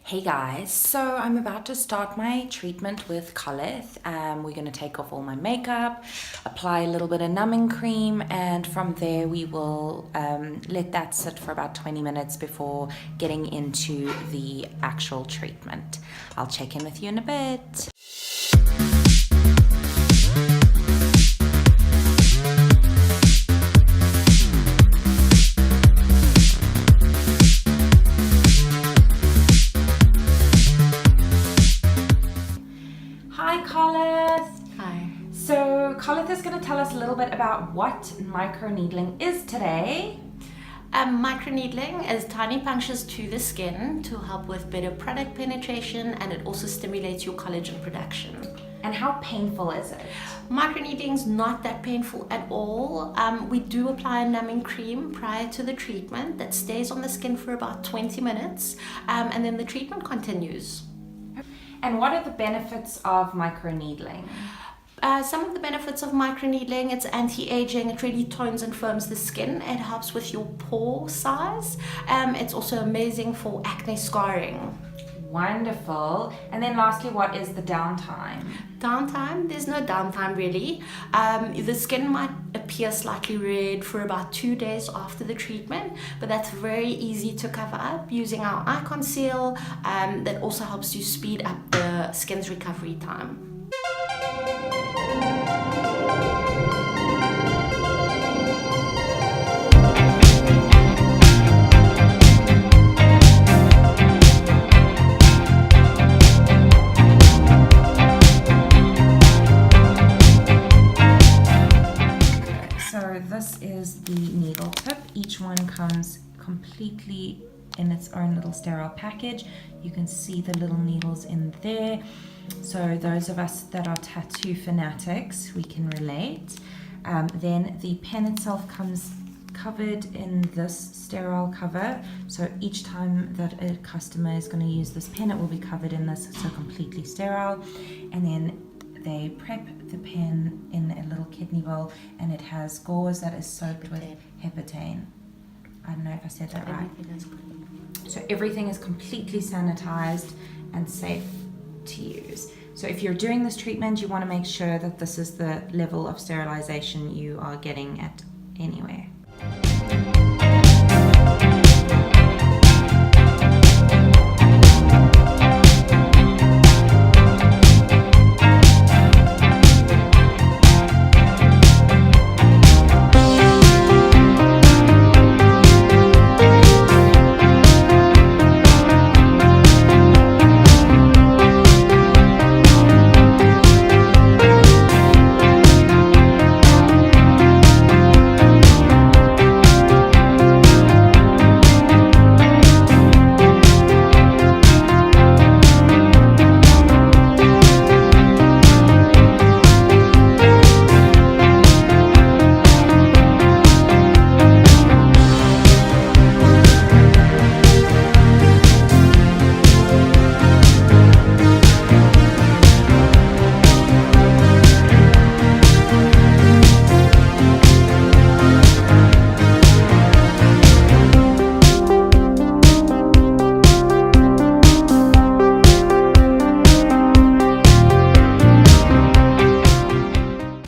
Hey guys, so I'm about to start my treatment with Colith. We're going to take off all my makeup, apply a little bit of numbing cream, and from there we will let that sit for about 20 minutes before getting into the actual treatment. I'll check in with you in a bit. Hi Colith! Hi. So Colith is going to tell us a little bit about what microneedling is today. Microneedling is tiny punctures to the skin to help with better product penetration, and it also stimulates your collagen production. And how painful is it? Microneedling is not that painful at all. We do apply a numbing cream prior to the treatment that stays on the skin for about 20 minutes, and then the treatment continues. And what are the benefits of microneedling? Some of the benefits of microneedling: it's anti-aging, it really tones and firms the skin, it helps with your pore size, it's also amazing for acne scarring. Wonderful. And then lastly, what is the downtime? Downtime? There's no downtime really. The skin might appear slightly red for about 2 days after the treatment, but that's very easy to cover up using our eye conceal. That also helps you speed up the skin's recovery time. So this is the needle tip. Each one comes completely in its own little sterile package. You can see the little needles in there. So those of us that are tattoo fanatics, we can relate. Then the pen itself comes covered in this sterile cover. So each time that a customer is going to use this pen, it will be covered in this, so completely sterile. And then they prep the pen in a little kidney bowl, and it has gauze that is soaked with hepatane. I don't know if I said that right. So everything is completely sanitized and safe to use. So if you're doing this treatment, you want to make sure that this is the level of sterilization you are getting at anywhere.